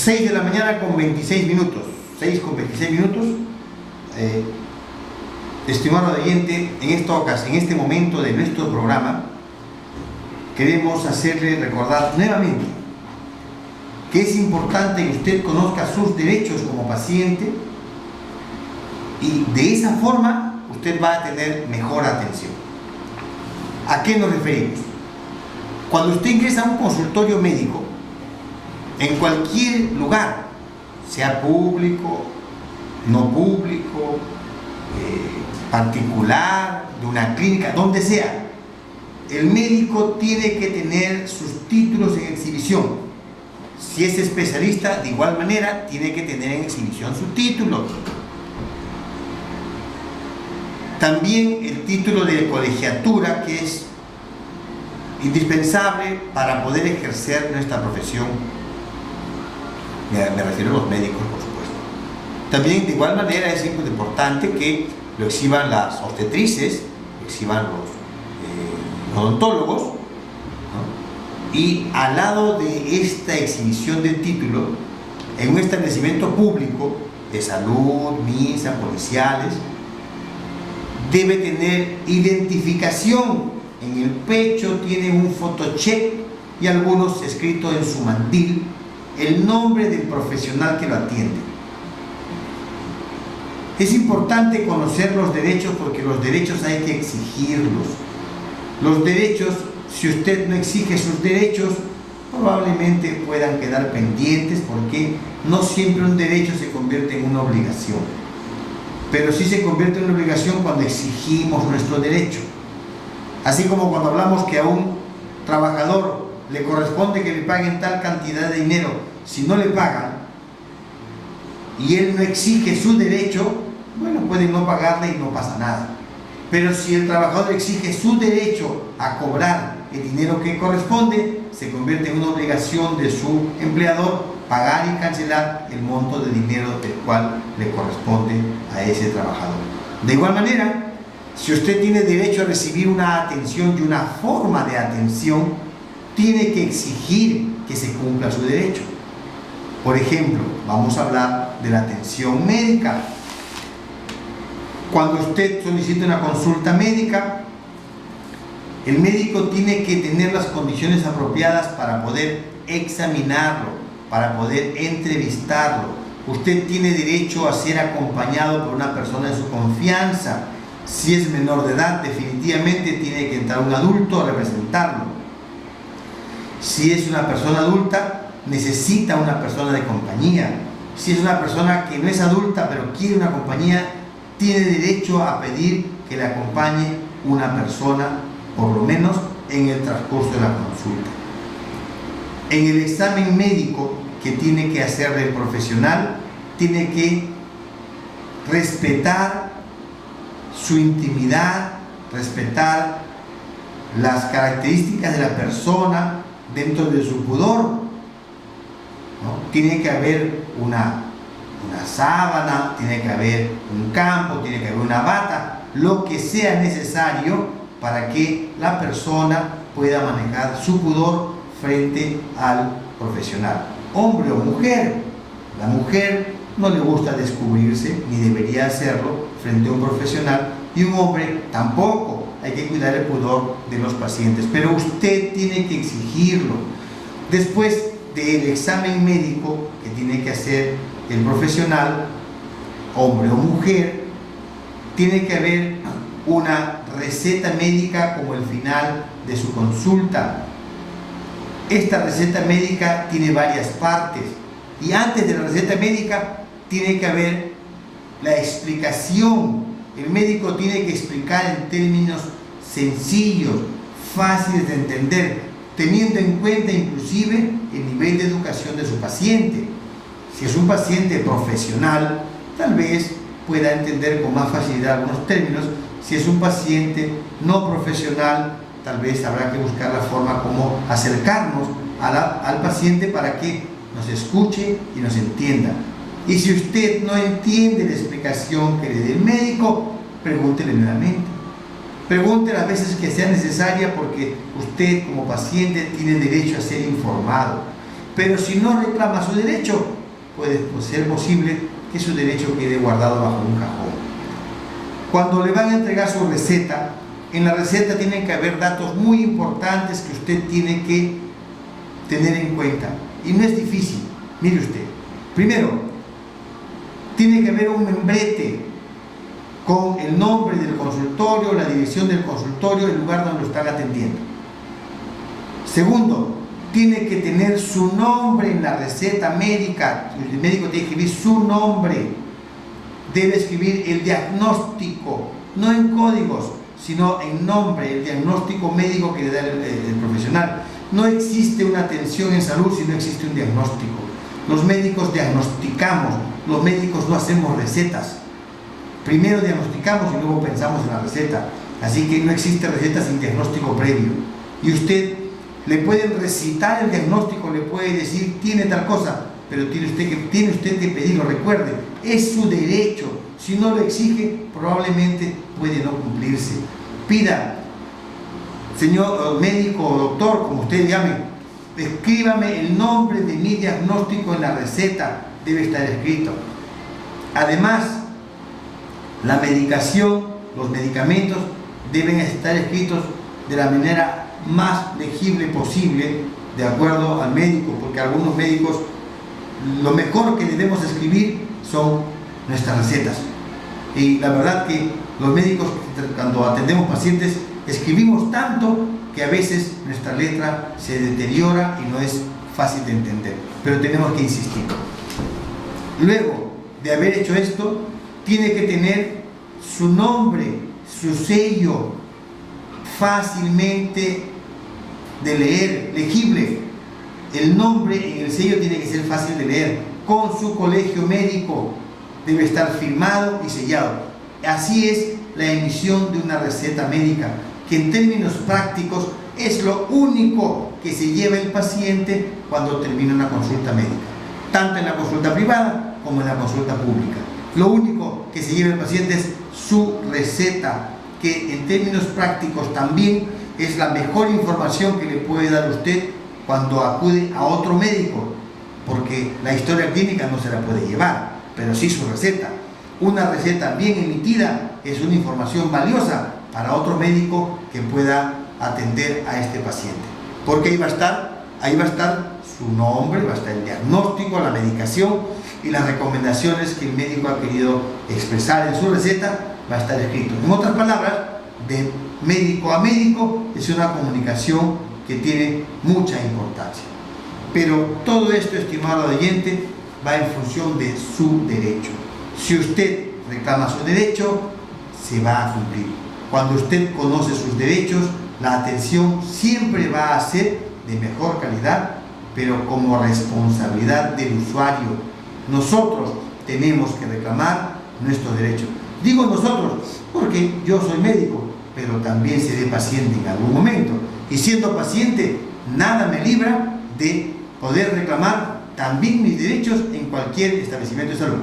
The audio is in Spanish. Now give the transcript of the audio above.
6 de la mañana con 26 minutos. 6 con 26 minutos. Estimado oyente, en esta ocasión, en este momento de nuestro programa, queremos hacerle recordar nuevamente que es importante que usted conozca sus derechos como paciente y de esa forma usted va a tener mejor atención. ¿A qué nos referimos? Cuando usted ingresa a un consultorio médico, en cualquier lugar, sea público, no público, particular, de una clínica, donde sea, el médico tiene que tener sus títulos en exhibición. Si es especialista, de igual manera, tiene que tener en exhibición su título. También el título de colegiatura, que es indispensable para poder ejercer nuestra profesión. Me refiero a los médicos, por supuesto. También, de igual manera, es importante que lo exhiban las obstetrices, lo exhiban los odontólogos, ¿no? Y al lado de esta exhibición del título, en un establecimiento público de salud, MINSA, policiales, debe tener identificación. En el pecho tiene un photocheck y algunos escritos en su mandil el nombre del profesional que lo atiende. Es importante conocer los derechos porque los derechos hay que exigirlos. Los derechos, si usted no exige sus derechos, probablemente puedan quedar pendientes porque no siempre un derecho se convierte en una obligación. Pero sí se convierte en una obligación cuando exigimos nuestro derecho. Así como cuando hablamos que a un trabajador le corresponde que le paguen tal cantidad de dinero, si no le pagan y él no exige su derecho, bueno, puede no pagarle y no pasa nada. Pero si el trabajador exige su derecho a cobrar el dinero que corresponde, se convierte en una obligación de su empleador pagar y cancelar el monto de dinero del cual le corresponde a ese trabajador. De igual manera, si usted tiene derecho a recibir una atención y una forma de atención, tiene que exigir que se cumpla su derecho. Por ejemplo, vamos a hablar de la atención médica. Cuando usted solicita una consulta médica, el médico tiene que tener las condiciones apropiadas para poder examinarlo, para poder entrevistarlo. Usted tiene derecho a ser acompañado por una persona de su confianza. Si es menor de edad, definitivamente tiene que entrar un adulto a representarlo. Si es una persona adulta, necesita una persona de compañía. Si es una persona que no es adulta pero quiere una compañía, tiene derecho a pedir que le acompañe una persona, por lo menos en el transcurso de la consulta. En el examen médico que tiene que hacer el profesional, tiene que respetar su intimidad, respetar las características de la persona dentro de su pudor, ¿no? Tiene que haber una sábana, tiene que haber un campo, tiene que haber una bata, lo que sea necesario para que la persona pueda manejar su pudor frente al profesional, hombre o mujer. La mujer no le gusta descubrirse, ni debería hacerlo frente a un profesional, y un hombre tampoco. Hay que cuidar el pudor de los pacientes, pero usted tiene que exigirlo. Después del examen médico que tiene que hacer el profesional, hombre o mujer, tiene que haber una receta médica como el final de su consulta. Esta receta médica tiene varias partes y antes de la receta médica tiene que haber la explicación. El médico tiene que explicar en términos sencillos, fáciles de entender, teniendo en cuenta inclusive el nivel de educación de su paciente. Si es un paciente profesional, tal vez pueda entender con más facilidad algunos términos. Si es un paciente no profesional, tal vez habrá que buscar la forma como acercarnos al paciente para que nos escuche y nos entienda. Y si usted no entiende la explicación que le dé el médico, pregúntele nuevamente. Pregunte las veces que sea necesaria porque usted como paciente tiene derecho a ser informado. Pero si no reclama su derecho, puede ser posible que su derecho quede guardado bajo un cajón. Cuando le van a entregar su receta, en la receta tienen que haber datos muy importantes que usted tiene que tener en cuenta. Y no es difícil. Mire usted. Primero, tiene que haber un membrete con el nombre del consultorio, la dirección del consultorio, el lugar donde lo están atendiendo. Segundo, tiene que tener su nombre en la receta médica. El médico tiene que escribir su nombre. Debe escribir el diagnóstico, no en códigos, sino en nombre, el diagnóstico médico que le da el profesional. No existe una atención en salud si no existe un diagnóstico. Los médicos diagnosticamos, los médicos no hacemos recetas. Primero diagnosticamos y luego pensamos en la receta. Así que no existe receta sin diagnóstico previo. Y usted le pueden recitar el diagnóstico, le puede decir tiene tal cosa, pero tiene usted que pedirlo. Recuerde, es su derecho. Si no lo exige, probablemente puede no cumplirse. Pida, señor médico o doctor, como usted llame, escríbame el nombre de mi diagnóstico en la receta, debe estar escrito. Además, la medicación, los medicamentos deben estar escritos de la manera más legible posible, de acuerdo al médico, porque algunos médicos lo mejor que debemos escribir son nuestras recetas. Y la verdad que los médicos, cuando atendemos pacientes, escribimos tanto que a veces nuestra letra se deteriora y no es fácil de entender, pero tenemos que insistir. Luego de haber hecho esto, tiene que tener su nombre, su sello, fácilmente de leer, legible. El nombre en el sello tiene que ser fácil de leer, con su colegio médico, debe estar firmado y sellado. Así es la emisión de una receta médica, que en términos prácticos es lo único que se lleva el paciente cuando termina una consulta médica, tanto en la consulta privada como en la consulta pública. Lo único que se lleva el paciente es su receta, que en términos prácticos también es la mejor información que le puede dar usted cuando acude a otro médico, porque la historia clínica no se la puede llevar, pero sí su receta. Una receta bien emitida es una información valiosa para otro médico que pueda atender a este paciente, porque ahí va a estar su nombre, va a estar el diagnóstico, la medicación y las recomendaciones que el médico ha querido expresar en su receta, va a estar escrito. En otras palabras, de médico a médico es una comunicación que tiene mucha importancia. Pero todo esto, estimado oyente, va en función de su derecho. Si usted reclama su derecho, se va a cumplir. Cuando usted conoce sus derechos, la atención siempre va a ser de mejor calidad, pero como responsabilidad del usuario. Nosotros tenemos que reclamar nuestros derechos. Digo nosotros porque yo soy médico, pero también seré paciente en algún momento. Y siendo paciente, nada me libra de poder reclamar también mis derechos en cualquier establecimiento de salud.